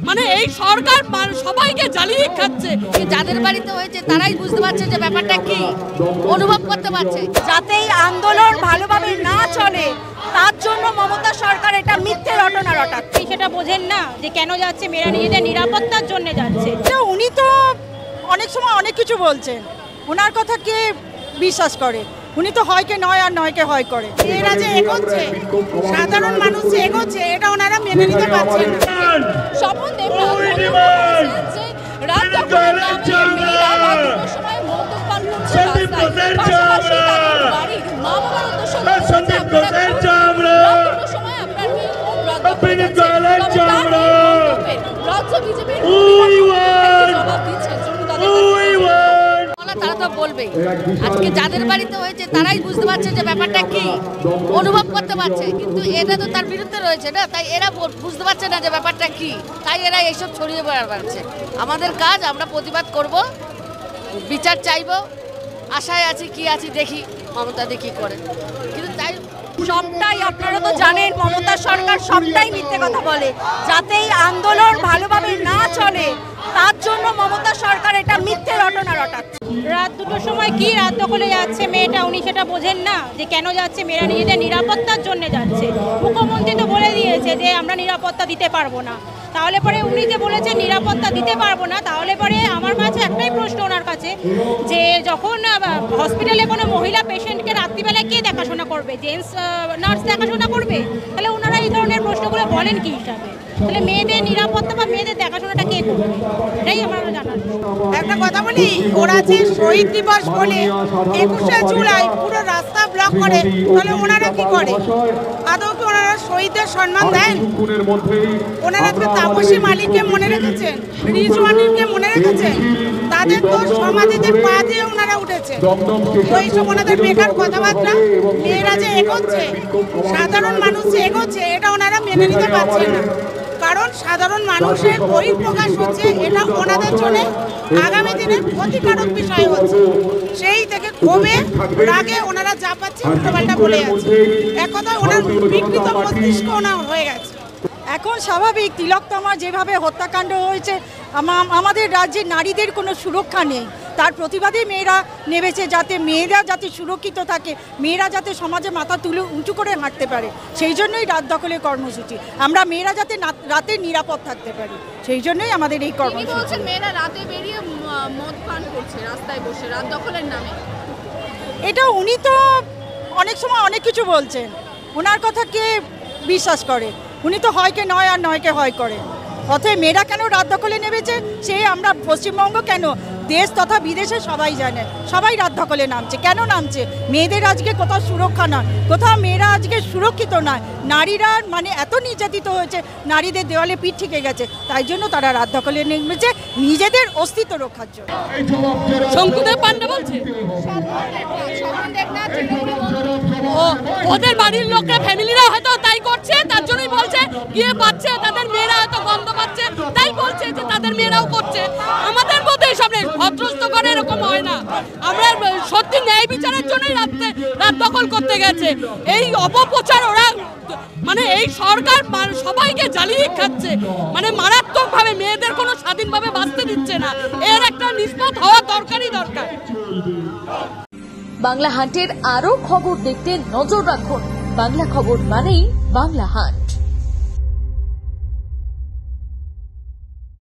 মানে এই সরকার সবাইকে জ্বালিয়ে খাচ্ছে। যাদের বাড়িতে হয়েছে তারাই বুঝতে পারছে যে ব্যাপারটা কি, অনুভব করতে পারছে। যাতে এই আন্দোলন ভালোভাবে না চলে তার জন্য মমতা সরকার এটা মিথ্যে রটনা রটাচ্ছে। সেটা বোঝেন না যে কেন যাচ্ছে, মেয়েরা নিজেদের নিরাপত্তার জন্য যাচ্ছে। উনি তো অনেক সময় অনেক কিছু বলছেন, ওনার কথা কে বিশ্বাস করে? উনি তো হয়কে নয় আর নয়কে হয় করে। এরা যে এগোচ্ছে, সাধারণ মানুষ যে এগোচ্ছে, এটা ওনারা মেনে নিতে পারছেন না। স্বপন দেবনাথ যে রাত যখন মেয়েরা রাত 2টার সময় মদ্যপ পান করছে রাস্তায়, পাশাপাশি তাদের বাড়ির মা বাবার উদ্দেশ্য রাত 2টার সময় আপনার মেয়ে কোন রাত দখলে যাচ্ছে, রাজ্য বিজেপির জবাব দিচ্ছে। তারা তো বলবেই, আজকে যাদের বাড়িতে হয়েছে তারাই বুঝতে পারছে যে ব্যাপারটা কি, অনুভব করতে পারছে। কিন্তু এটা তো তার বিরুদ্ধে রয়েছে না, তাই এরা বুঝতে পারছে না যে ব্যাপারটা কি, তাই এরা এইসব ছড়িয়ে বেড়াচ্ছে। আমাদের কাজ, আমরা প্রতিবাদ করব, বিচার চাইব, আশায় আছি, কি আছি দেখি মমতা দেখি করে। কিন্তু তাই সবটাই আপনারা তো জানেন, মমতা সরকার সবটাই মিথ্যে কথা বলে। যাতে এই আন্দোলন ভালোভাবে না চলে তার জন্য মমতা সরকার এটা মিথ্যে রটনা রটাচ্ছে। রাত 2টার সময় কি রাত দখলে যাচ্ছে মেয়েটা, উনি সেটা বোঝেন না যে কেন যাচ্ছে, মেয়েরা নিজেদের নিরাপত্তার জন্য যাচ্ছে। মুখ্যমন্ত্রী তো বলে দিয়েছে যে আমরা নিরাপত্তা দিতে পারবো না। তাহলে পরে উনি যে বলেছেন নিরাপত্তা দিতে পারবো না, তাহলে পরে আমার কাছে একটাই প্রশ্ন ওনার কাছে, যে যখন হসপিটালে কোনো মহিলা পেশেন্টকে রাত্রিবেলায় কে দেখাশোনা করবে? জেন্টস নার্স দেখাশোনা করবে? তাহলে ওনারা এই ধরনের প্রশ্নগুলো বলেন কি হিসাবে? তাহলে মেয়েদের নিরাপত্তা বা মেয়েদের দেখাশোনাটা কে করবে? এটাই আমার জানার। একটা কথা বলি, ওরা যে শহীদ দিবস বলে 21শে জুলাই পুরো রাস্তা ব্লক করে, তাহলে ওনারা কি করে? আদৌ কি ওনারা শহীদদের সম্মান দেন? ওনারা তো তাপসী মালিককে মনে রেখেছেন, রিজওয়ানকে মনে রেখেছেন, তাদের তো সমাধিতে পা দিয়ে ওনারা উঠেছে। ওইসব ওনাদের বেকার কথাবার্তা। মেয়েরা যে এগোচ্ছে, সাধারণ মানুষ যে এগোচ্ছে, এটা ওনারা মেনে নিতে পারছেন না। কারণ সাধারণ মানুষের বহিঃপ্রকাশ হচ্ছে, এটা ওনাদের জন্য আগামী দিনে ক্ষতিকারক বিষয় হচ্ছে। সেই থেকে ক্ষোভে রাগে ওনারা যা পাচ্ছে উল্টোপাল্টা বলে যাচ্ছে। এক কথায় ওনার বিকৃত মস্তিষ্ক ওনার হয়ে গেছে। এখন স্বাভাবিক, তিলোত্তমার যেভাবে হত্যাকাণ্ড হয়েছে, আমাদের রাজ্যে নারীদের কোনো সুরক্ষা নেই। তার প্রতিবাদে মেয়েরা নেমেছে, যাতে মেয়েরা যাতে সুরক্ষিত থাকে, মেয়েরা যাতে সমাজে মাথা তুলে উঁচু করে হাঁটতে পারে। সেই জন্যই রাত দখলের কর্মসূচি। আমরা মেয়েরা যাতে রাতে নিরাপদ থাকতে পারি, সেই জন্যই আমাদের এই কর্মসূচি। মেয়েরা রাতে বেরিয়ে মদ পান করছে রাস্তায় বসে রাত দখলের নামে। এটা উনি তো অনেক সময় অনেক কিছু বলছেন, ওনার কথা কে বিশ্বাস করে? উনি তো হয়কে নয় আর নয়কে হয় করে। অতএব মেয়েরা কেন রাত দখলে নেমেছে, সে আমরা পশ্চিমবঙ্গ কেন, দেশ তথা বিদেশে সবাই জানে, সবাই রাত দখলে নামছে। কেন নামছে? মেয়েদের আজকে কোথাও সুরক্ষা নয়, কোথাও মেয়েরা আজকে সুরক্ষিত নয়। নারীরা মানে এত নির্যাতিত হয়েছে, নারীদের দেওয়ালে পিঠ ঠেকে গেছে, তাই জন্য তারা রাত দখলে নেমেছে নিজেদের অস্তিত্ব রক্ষার জন্য। শঙ্কুদেব পান্ডা বলছে ওদের বাড়ির লোকরা, ফ্যামিলিরা হয়তো তাই করছে, তার জন্যই বলছে, গিয়ে পাচ্ছে তাদের মেয়েরা হয়তো গন্ধ পাচ্ছে, তাই বলছে যে তাদের মেয়েরাও করছে। আমাদের মধ্যে এসব নেই, ভদ্রস্থ করে এরকম হয় না। আমরা সত্যি ন্যায় বিচারের জন্যই রাত দখল করতে গেছে। এই অপপ্রচার ওরা, মানে এই সরকার সবাইকে জ্বালিয়ে খাচ্ছে, মানে মারাত্মকভাবে মেয়েদের কোনো স্বাধীনভাবে বাঁচতে দিচ্ছে না। এর একটা নিষ্পত্তি হওয়া দরকারই দরকার। বাংলা হান্টের আরো খবর দেখতে নজর রাখুন। বাংলা খবর মানেই বাংলা হান্ট।